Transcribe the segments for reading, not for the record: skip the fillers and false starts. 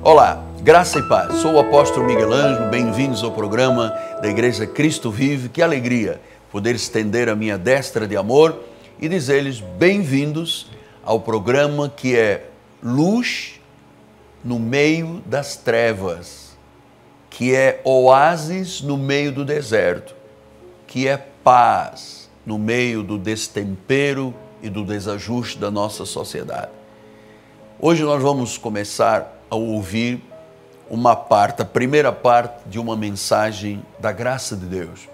Olá, graça e paz. Sou o apóstolo Miguel Ângelo, bem-vindos ao programa da Igreja Cristo Vive. Que alegria poder estender a minha destra de amor e dizer-lhes bem-vindos ao programa que é luz no meio das trevas, que é oásis no meio do deserto, que é paz no meio do destempero e do desajuste da nossa sociedade. Hoje nós vamos começar a ouvir a primeira parte de uma mensagem da graça de Deus.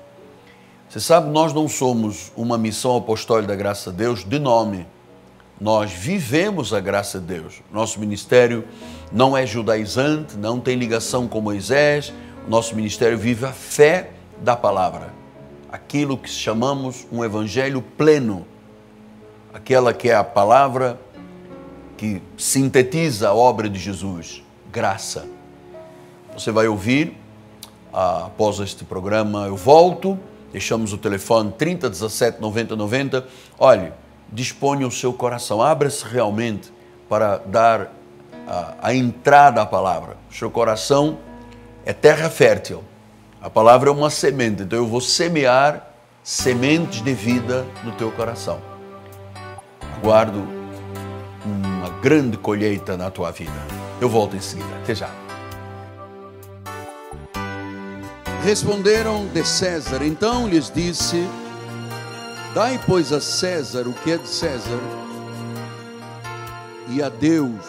Você sabe, nós não somos uma missão apostólica da graça de Deus de nome. Nós vivemos a graça de Deus. Nosso ministério não é judaizante, não tem ligação com Moisés. O nosso ministério vive a fé da palavra. Aquilo que chamamos um evangelho pleno. Aquela que é a palavra que sintetiza a obra de Jesus, graça. Você vai ouvir, após este programa eu volto, deixamos o telefone 30 17 90 90. Olhe, disponha o seu coração, abra-se realmente para dar a entrada à palavra. O seu coração é terra fértil, a palavra é uma semente, então eu vou semear sementes de vida no teu coração. Aguardo uma grande colheita na tua vida. Eu volto em seguida. Até já. Responderam de César. Então lhes disse: dai, pois, a César o que é de César, e a Deus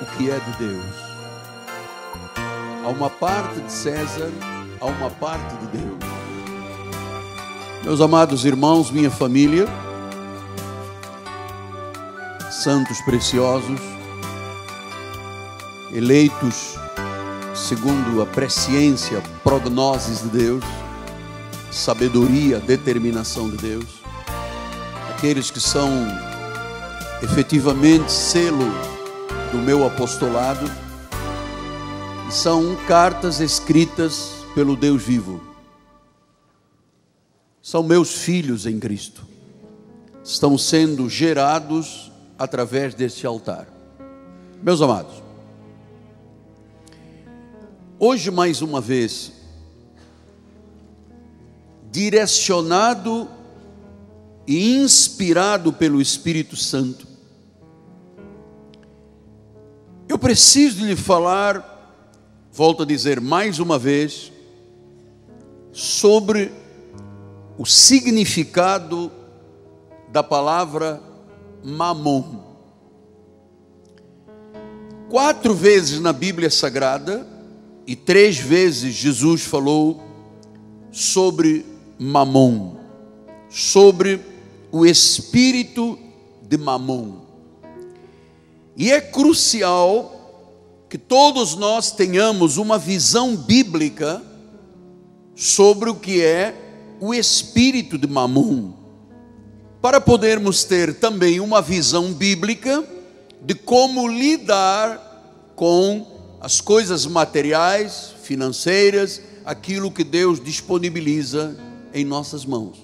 o que é de Deus. Há uma parte de César, há uma parte de Deus. Meus amados irmãos, minha família, santos preciosos, eleitos segundo a presciência, prognoses de Deus, sabedoria, determinação de Deus, aqueles que são efetivamente selo do meu apostolado e são cartas escritas pelo Deus vivo. São meus filhos em Cristo, estão sendo gerados através deste altar. Meus amados, hoje mais uma vez, direcionado e inspirado pelo Espírito Santo, eu preciso lhe falar, volto a dizer mais uma vez, sobre o significado da palavra Mamon. 4 vezes na Bíblia Sagrada e 3 vezes Jesus falou sobre Mamon, sobre o espírito de Mamon. E é crucial que todos nós tenhamos uma visão bíblica sobre o que é o espírito de Mamon, para podermos ter também uma visão bíblica de como lidar com as coisas materiais, financeiras, aquilo que Deus disponibiliza em nossas mãos.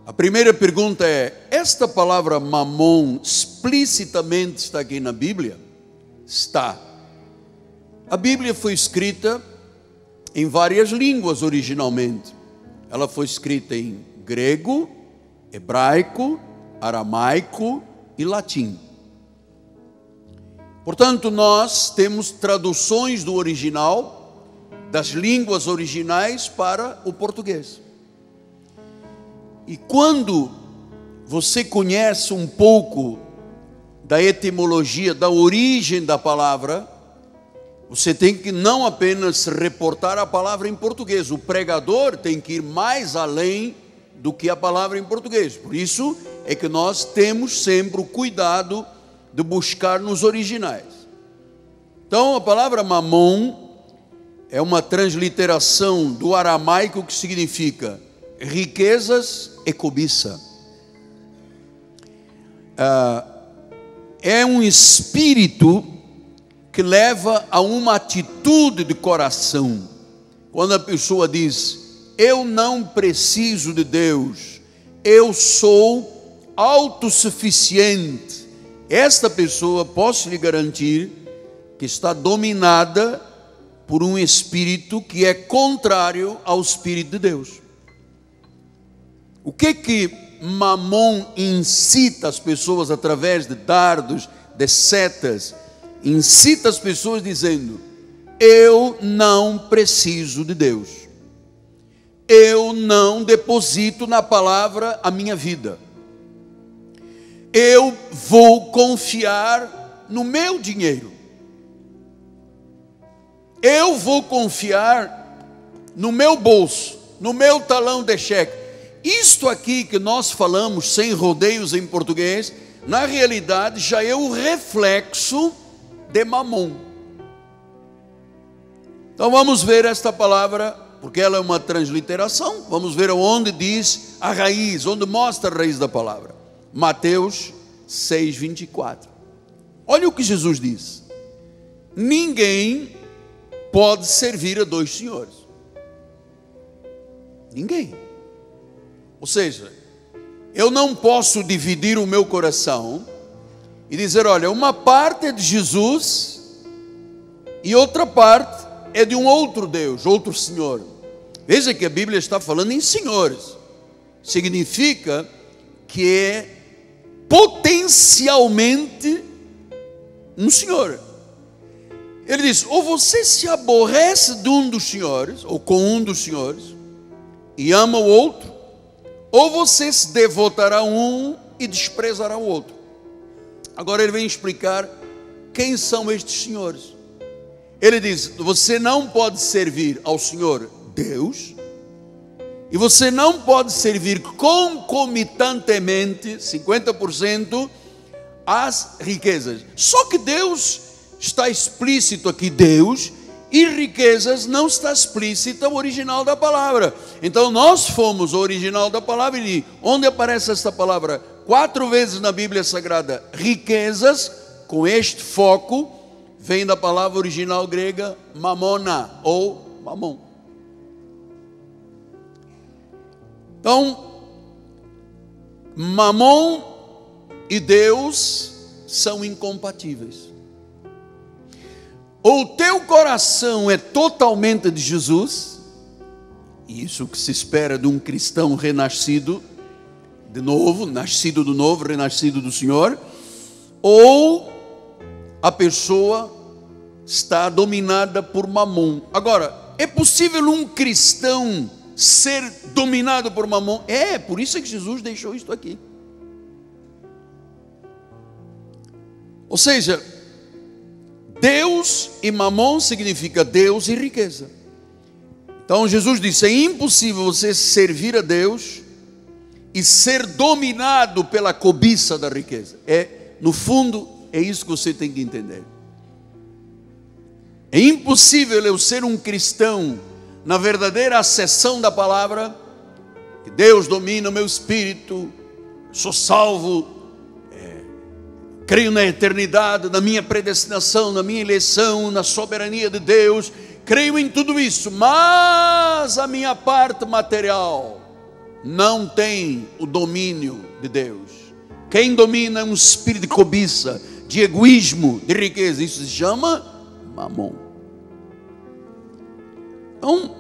A primeira pergunta é: esta palavra mamon explicitamente está aqui na Bíblia? Está. A Bíblia foi escrita em várias línguas originalmente. Ela foi escrita em grego, hebraico, aramaico e latim. Portanto, nós temos traduções do original, das línguas originais para o português. E quando você conhece um pouco da etimologia, da origem da palavra, você tem que não apenas reportar a palavra em português, o pregador tem que ir mais além do que a palavra em português. Por isso é que nós temos sempre o cuidado de buscar nos originais. Então, a palavra mamon é uma transliteração do aramaico que significa riquezas e cobiça. É um espírito que leva a uma atitude de coração. Quando a pessoa diz: eu não preciso de Deus, eu sou autossuficiente, esta pessoa, posso lhe garantir, que está dominada por um espírito que é contrário ao Espírito de Deus. O que Mamon incita as pessoas através de dardos, de setas? Incita as pessoas dizendo: eu não preciso de Deus, eu não deposito na palavra a minha vida, eu vou confiar no meu dinheiro, eu vou confiar no meu bolso, no meu talão de cheque. Isto aqui que nós falamos sem rodeios em português, na realidade já é o reflexo de Mamon. Então vamos ver esta palavra, porque ela é uma transliteração. Vamos ver onde diz a raiz, onde mostra a raiz da palavra. Mateus 6:24. Olha o que Jesus diz: ninguém pode servir a dois senhores. Ninguém. Ou seja, eu não posso dividir o meu coração e dizer: olha, uma parte é de Jesus e outra parte é de um outro Deus, outro Senhor. Veja que a Bíblia está falando em senhores. Significa que é potencialmente um senhor. Ele diz: ou você se aborrece de um dos senhores, ou com um dos senhores, e ama o outro, ou você se devotará a um e desprezará o outro. Agora ele vem explicar quem são estes senhores. Ele diz: você não pode servir ao Senhor Deus, e você não pode servir concomitantemente, 50%, às riquezas. Só que Deus está explícito aqui, Deus, e riquezas não está explícita o original da palavra. Então nós fomos o original da palavra, e onde aparece esta palavra 4 vezes na Bíblia Sagrada, riquezas, com este foco, vem da palavra original grega mamona, ou mamon. Então, mamon e Deus são incompatíveis. Ou o teu coração é totalmente de Jesus, e isso que se espera de um cristão renascido de novo, nascido do novo, renascido do Senhor, ou a pessoa está dominada por Mamon. Agora, é possível um cristão ser dominado por Mamon? É, por isso é que Jesus deixou isto aqui. Ou seja, Deus e Mamon significa Deus e riqueza. Então Jesus disse: é impossível você servir a Deus e ser dominado pela cobiça da riqueza. No fundo, é isso que você tem que entender. É impossível eu ser um cristão na verdadeira acessão da palavra, que Deus domina o meu espírito, sou salvo, creio na eternidade, na minha predestinação, na minha eleição, na soberania de Deus, creio em tudo isso, mas a minha parte material não tem o domínio de Deus. Quem domina é um espírito de cobiça, de egoísmo, de riqueza. Isso se chama Mamon. Então,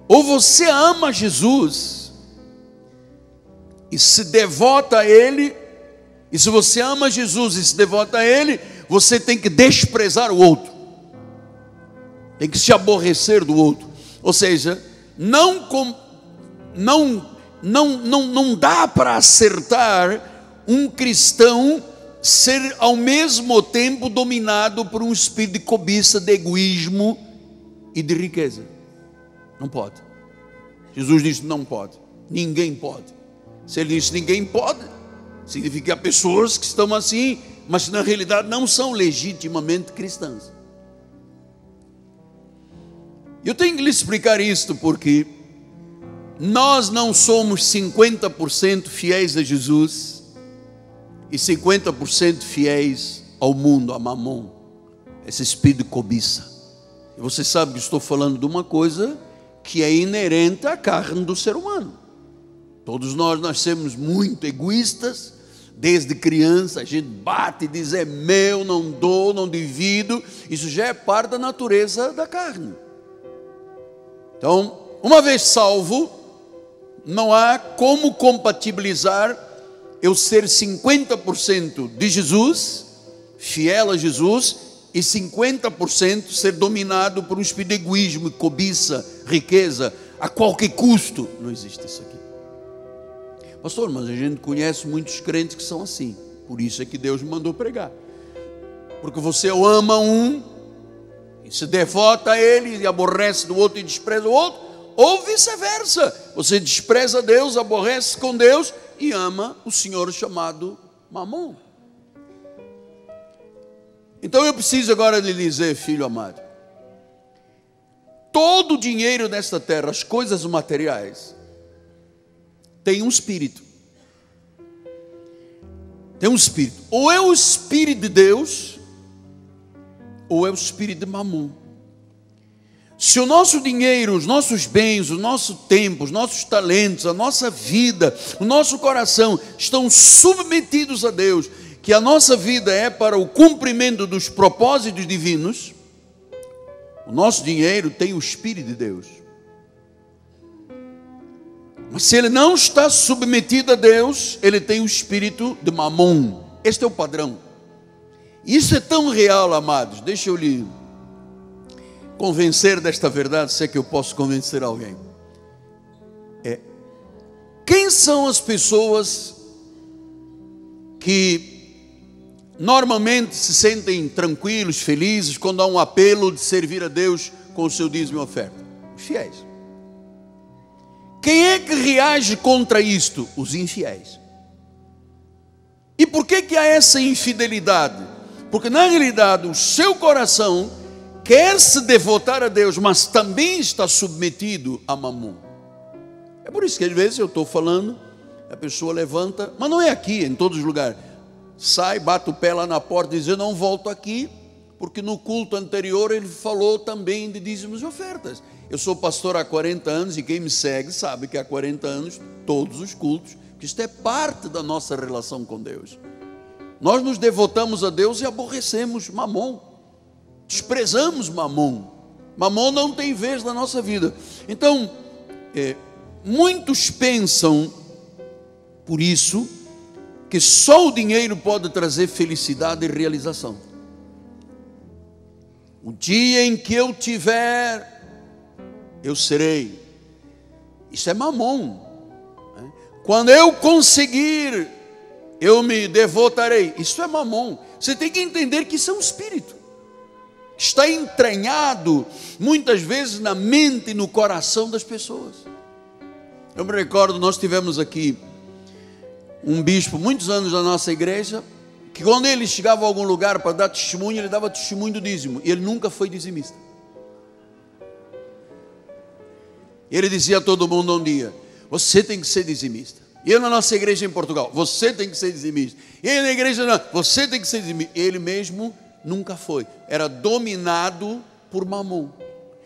ou você ama Jesus e se devota a Ele, e se você ama Jesus e se devota a Ele, você tem que desprezar o outro, tem que se aborrecer do outro. Ou seja, não dá para acertar um cristão ser ao mesmo tempo dominado por um espírito de cobiça, de egoísmo e de riqueza. Não pode. Jesus disse: não pode, ninguém pode. Se ele disse ninguém pode, significa que há pessoas que estão assim, mas na realidade não são legitimamente cristãs. Eu tenho que lhe explicar isto porque nós não somos 50% fiéis a Jesus e 50% fiéis ao mundo, a Mamon, esse espírito de cobiça. E você sabe que estou falando de uma coisa que é inerente à carne do ser humano. Todos nós nascemos muito egoístas, Desde criança a gente bate e diz: é meu, não dou, não divido. Isso já é parte da natureza da carne. Então, uma vez salvo, não há como compatibilizar eu ser 50% de Jesus, fiel a Jesus, e 50% ser dominado por um espírito de egoísmo, cobiça, riqueza, a qualquer custo. Não existe isso aqui. Pastor, mas a gente conhece muitos crentes que são assim. Por isso é que Deus me mandou pregar. Porque você ama um e se devota a ele e aborrece do outro e despreza o outro, ou vice-versa. Você despreza Deus, aborrece com Deus e ama o senhor chamado Mamon. Então eu preciso agora lhe dizer, filho amado, todo o dinheiro desta terra, as coisas materiais, tem um espírito. Tem um espírito. Ou é o espírito de Deus, ou é o espírito de Mamon. Se o nosso dinheiro, os nossos bens, o nosso tempo, os nossos talentos, a nossa vida, o nosso coração estão submetidos a Deus, que a nossa vida é para o cumprimento dos propósitos divinos, o nosso dinheiro tem o Espírito de Deus. Mas se ele não está submetido a Deus, ele tem o espírito de Mamon. Este é o padrão. Isso é tão real, amados. Deixa eu lhe convencer desta verdade, se é que eu posso convencer alguém. Quem são as pessoas que normalmente se sentem tranquilos, felizes, quando há um apelo de servir a Deus com o seu dízimo e oferta? Os fiéis. Quem é que reage contra isto? Os infiéis. E por que há essa infidelidade? Porque na realidade o seu coração quer se devotar a Deus, mas também está submetido a Mamon. É por isso que às vezes eu estou falando, a pessoa levanta, mas não é aqui, em todos os lugares. Sai, bate o pé lá na porta e diz: eu não volto aqui, porque no culto anterior ele falou também de dízimos e ofertas. Eu sou pastor há 40 anos e quem me segue sabe que há 40 anos, todos os cultos, que isto é parte da nossa relação com Deus. Nós nos devotamos a Deus e aborrecemos Mamon, desprezamos Mamon. Mamon não tem vez na nossa vida. Então, muitos pensam, por isso, que só o dinheiro pode trazer felicidade e realização. O dia em que eu tiver, eu serei. Isso é Mamon. Quando eu conseguir, eu me devotarei. Isso é Mamon. Você tem que entender que isso é um espírito. Está entranhado muitas vezes na mente e no coração das pessoas. Eu me recordo, nós tivemos aqui um bispo, muitos anos na nossa igreja, que quando ele chegava a algum lugar para dar testemunho, ele dava testemunho do dízimo, e ele nunca foi dizimista. Ele dizia a todo mundo um dia: você tem que ser dizimista. E eu na nossa igreja em Portugal: você tem que ser dizimista. E ele na igreja: não, você tem que ser dizimista. Ele mesmo nunca foi, era dominado por Mamon.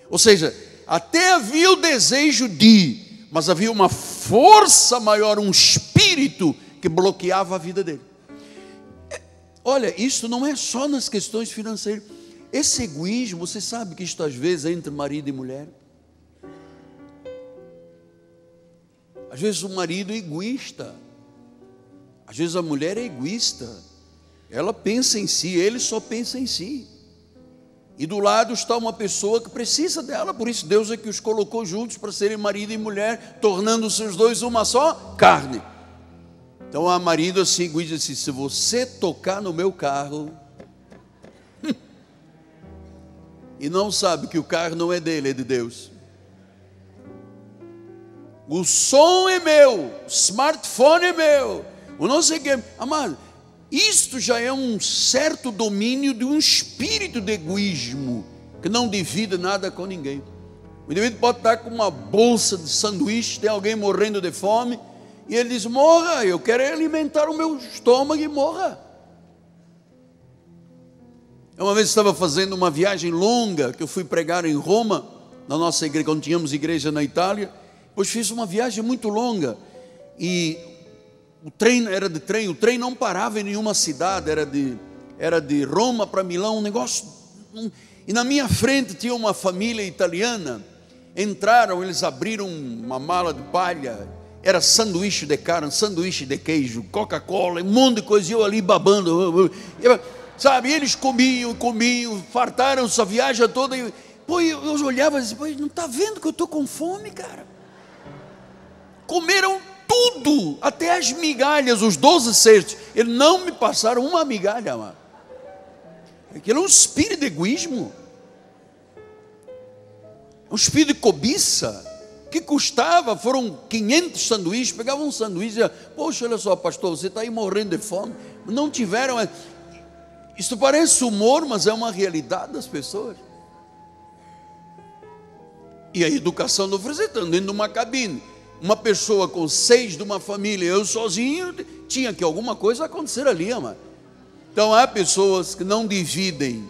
Ou seja, até havia o desejo de, mas havia uma força maior, um espírito que bloqueava a vida dele. Olha, isso não é só nas questões financeiras. Esse egoísmo, você sabe que isto às vezes é entre marido e mulher. Às vezes o marido é egoísta, às vezes a mulher é egoísta. Ela pensa em si, ele só pensa em si. E do lado está uma pessoa que precisa dela. Por isso Deus é que os colocou juntos para serem marido e mulher, tornando-se os dois uma só carne. Então há marido assim, egoísta, assim: se você tocar no meu carro e não sabe que o carro não é dele, é de Deus. O som é meu, o smartphone é meu, o não sei o que. Amado, isto já é um certo domínio de um espírito de egoísmo, que não divide nada com ninguém. O indivíduo pode estar com uma bolsa de sanduíche, tem alguém morrendo de fome, e ele diz: morra, eu quero alimentar o meu estômago e morra. Uma vez estava fazendo uma viagem longa, que eu fui pregar em Roma, na nossa igreja, quando tínhamos igreja na Itália. Depois fiz uma viagem muito longa, e O trem era de trem, o trem não parava em nenhuma cidade, era de Roma para Milão, um negócio. E na minha frente tinha uma família italiana. Entraram, eles abriram uma mala de palha, era sanduíche de carne, sanduíche de queijo, Coca-Cola, um monte de coisa, e eu ali babando, sabe, eles comiam, fartaram-se a viagem toda, e pô, eu olhava e dizia, não está vendo que eu estou com fome, cara? Comeram tudo, até as migalhas, os 12 cestos, eles não me passaram uma migalha, mano. Aquilo é um espírito de egoísmo, um espírito de cobiça, que custava, foram 500 sanduíches, pegavam um sanduíche e diziam, poxa, olha só, pastor, você está aí morrendo de fome, não tiveram, isso parece humor, mas é uma realidade das pessoas. E a educação do oferecendo, dentro de uma cabine, uma pessoa com 6 de uma família, eu sozinho, tinha que alguma coisa acontecer ali, amado. Então há pessoas que não dividem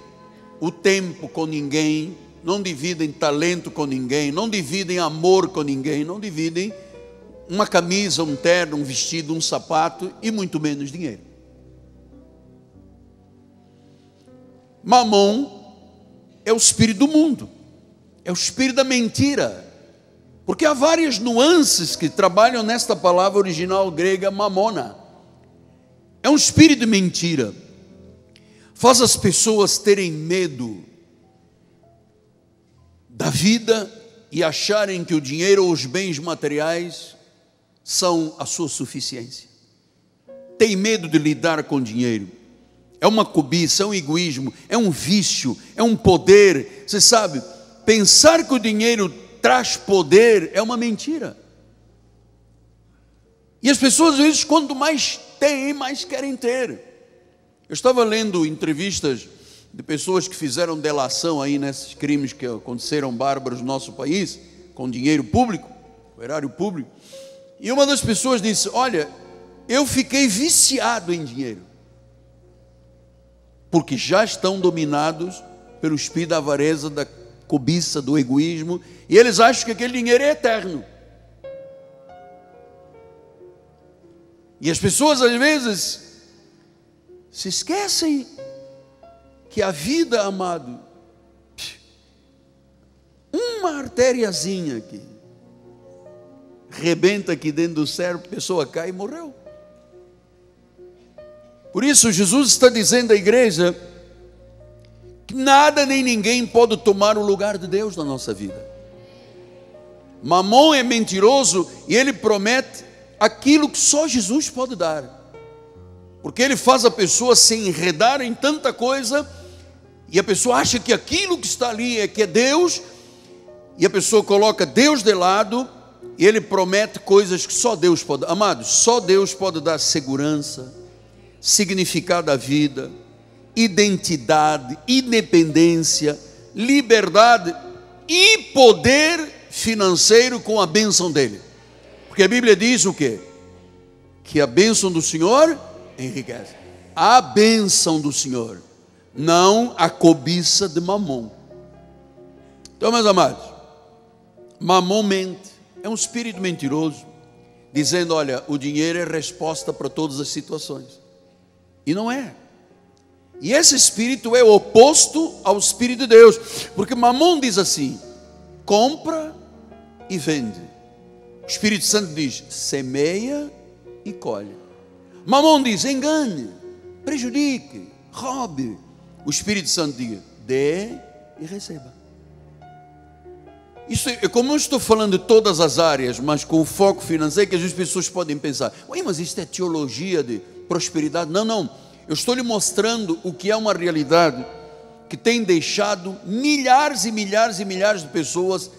o tempo com ninguém, não dividem talento com ninguém, não dividem amor com ninguém, não dividem uma camisa, um terno, um vestido, um sapato e muito menos dinheiro. Mamon é o espírito do mundo, é o espírito da mentira, porque há várias nuances que trabalham nesta palavra original grega mamona. É um espírito de mentira, faz as pessoas terem medo da vida e acharem que o dinheiro ou os bens materiais são a sua suficiência. Tem medo de lidar com dinheiro. É uma cobiça, é um egoísmo, é um vício, é um poder. Você sabe, pensar que o dinheiro traz poder é uma mentira. E as pessoas às vezes, quanto mais têm, mais querem ter. Eu estava lendo entrevistas de pessoas que fizeram delação aí nesses crimes que aconteceram bárbaros no nosso país, com dinheiro público, com erário público, e uma das pessoas disse, olha, eu fiquei viciado em dinheiro, porque já estão dominados pelo espírito da avareza, da cobiça, do egoísmo, e eles acham que aquele dinheiro é eterno. E as pessoas às vezes se esquecem que a vida, amado, uma artériazinha aqui, rebenta aqui dentro do cérebro, a pessoa cai e morreu. Por isso Jesus está dizendo à igreja que nada nem ninguém pode tomar o lugar de Deus na nossa vida. Mamon é mentiroso e ele promete aquilo que só Jesus pode dar, porque ele faz a pessoa se enredar em tanta coisa, e a pessoa acha que aquilo que está ali é que é Deus, e a pessoa coloca Deus de lado, e ele promete coisas que só Deus pode. Amados, só Deus pode dar segurança, significado à vida, identidade, independência, liberdade e poder financeiro com a bênção dele. Porque a Bíblia diz o quê? Que a bênção do Senhor enriquece. A bênção do Senhor, não a cobiça de Mamon. Então, meus amados, Mamon mente, é um espírito mentiroso, dizendo, olha, o dinheiro é resposta para todas as situações. E não é. E esse espírito é o oposto ao espírito de Deus, porque Mamon diz assim, compra e vende. O Espírito Santo diz, semeia e colhe. Mamon diz, engane, prejudique, roube. O Espírito Santo diz, dê e receba. Isso é como eu estou falando de todas as áreas, mas com o foco financeiro, que as pessoas podem pensar, ué, mas isso é teologia de prosperidade. Não, não. Eu estou lhe mostrando o que é uma realidade que tem deixado milhares e milhares e milhares de pessoas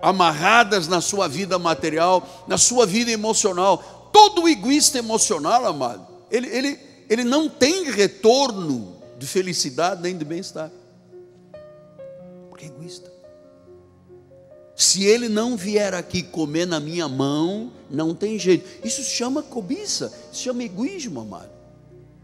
amarradas na sua vida material, na sua vida emocional. Todo egoísta emocional, amado, ele não tem retorno de felicidade nem de bem-estar, porque é egoísta. Se ele não vier aqui comer na minha mão, não tem jeito. Isso se chama cobiça, se chama egoísmo, amado.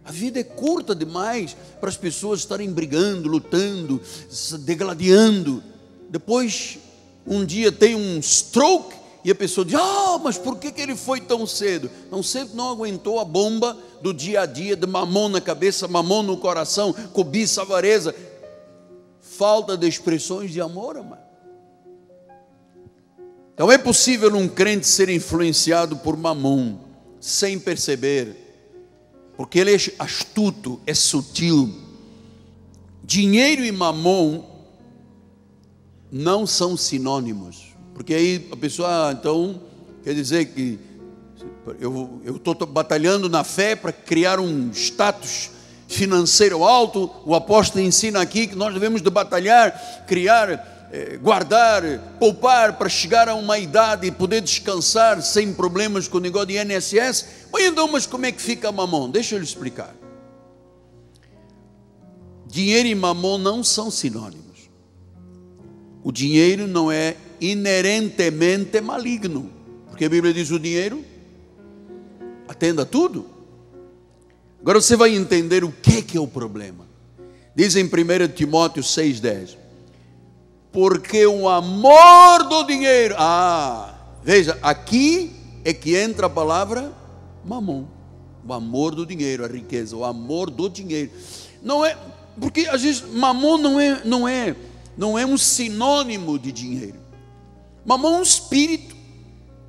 A vida é curta demais para as pessoas estarem brigando, lutando, se degladiando. Depois, um dia tem um stroke E a pessoa diz, mas por que ele foi tão cedo? Não cedo, não aguentou a bomba do dia a dia, de mamon na cabeça, mamon no coração, cobiça, avareza, falta de expressões de amor, amado. Então é possível um crente ser influenciado por mamon, sem perceber, porque ele é astuto, é sutil. Dinheiro e mamon não são sinônimos, porque aí a pessoa, então, quer dizer que eu estou batalhando na fé para criar um status financeiro alto. O apóstolo ensina aqui que nós devemos de batalhar, criar, guardar, poupar para chegar a uma idade e poder descansar sem problemas com o negócio de INSS. Então, mas como é que fica mamon? Deixa eu lhe explicar. Dinheiro e mamon não são sinônimos. O dinheiro não é inerentemente maligno, porque a Bíblia diz: o dinheiro atenda a tudo. Agora você vai entender o que é o problema. Diz em 1 Timóteo 6,10: porque o amor do dinheiro, veja, aqui é que entra a palavra mamon. O amor do dinheiro, a riqueza, o amor do dinheiro. Não é, porque às vezes mamon não é um sinônimo de dinheiro. Mamon é um espírito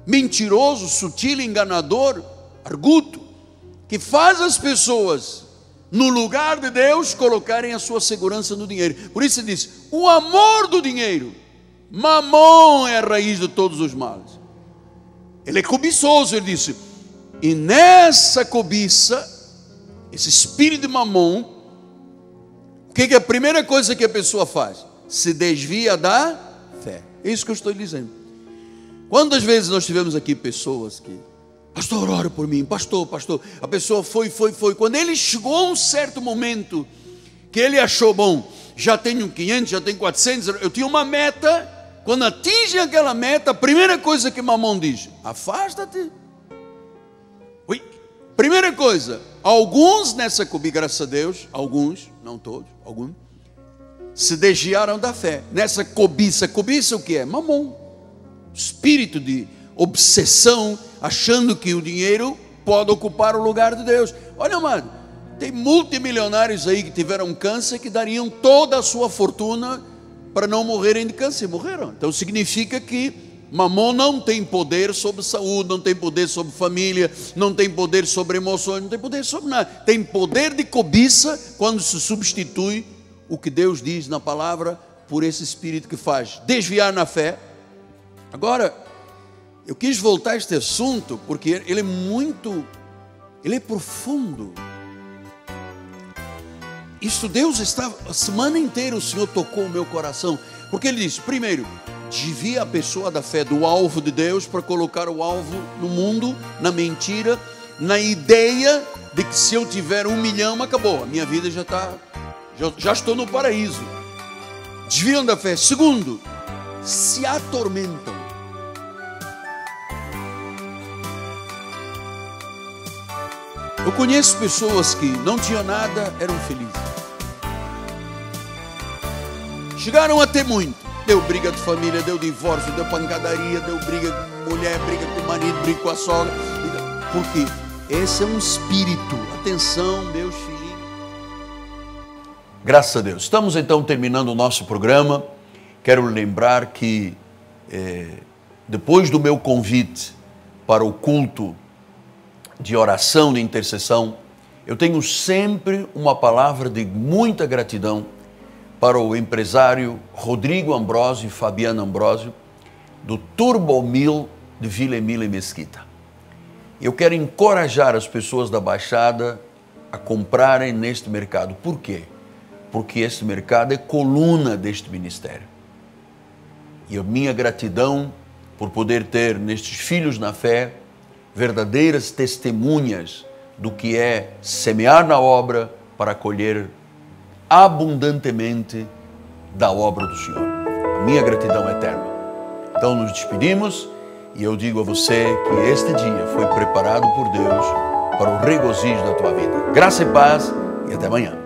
mentiroso, sutil, enganador, arguto, que faz as pessoas, no lugar de Deus, colocarem a sua segurança no dinheiro. Por isso ele diz: o amor do dinheiro, mamon, é a raiz de todos os males. Ele é cobiçoso, ele disse, e nessa cobiça, esse espírito de mamon, o que é a primeira coisa que a pessoa faz? Se desvia da fé. É isso que eu estou dizendo. Quantas vezes nós tivemos aqui pessoas que: pastor, ora por mim, pastor, a pessoa foi, quando ele chegou a um certo momento, que ele achou, bom, já tenho 500, já tenho 400, eu tinha uma meta. Quando atinge aquela meta, a primeira coisa que mamon diz: afasta-te. Primeira coisa, alguns nessa cobiça, graças a Deus, alguns, não todos, alguns, se desviaram da fé. Nessa cobiça o que é? Mamon. Espírito de obsessão, achando que o dinheiro pode ocupar o lugar de Deus. Olha, amado, tem multimilionários aí que tiveram câncer, que dariam toda a sua fortuna para não morrerem de câncer, morreram. Então significa que mamon não tem poder sobre saúde, não tem poder sobre família, não tem poder sobre emoções, não tem poder sobre nada. Tem poder de cobiça quando se substitui o que Deus diz na palavra por esse espírito que faz desviar na fé. Agora, eu quis voltar a este assunto porque ele é profundo. Isso Deus está, a semana inteira o Senhor tocou o meu coração, porque Ele diz: primeiro, desvia a pessoa da fé, do alvo de Deus, para colocar o alvo no mundo, na mentira, na ideia de que se eu tiver 1 milhão, acabou, a minha vida já estou no paraíso. Desviam da fé. Segundo, se atormentam. Eu conheço pessoas que não tinham nada, eram felizes. Chegaram a ter muito. Deu briga de família, deu divórcio, deu pancadaria, deu briga com mulher, briga com o marido, briga com a sogra. Por quê? Esse é um espírito. Atenção, meus filhos. Graças a Deus. Estamos então terminando o nosso programa. Quero lembrar que depois do meu convite para o culto de oração, de intercessão, eu tenho sempre uma palavra de muita gratidão para o empresário Rodrigo Ambrósio e Fabiana Ambrósio, do Turbomil de Vila Emília Mesquita. Eu quero encorajar as pessoas da Baixada a comprarem neste mercado. Por quê? Porque este mercado é coluna deste ministério. E a minha gratidão por poder ter nestes filhos na fé verdadeiras testemunhas do que é semear na obra para colher abundantemente da obra do Senhor. A minha gratidão é eterna. Então nos despedimos e eu digo a você que este dia foi preparado por Deus para o regozijo da tua vida. Graça e paz e até amanhã.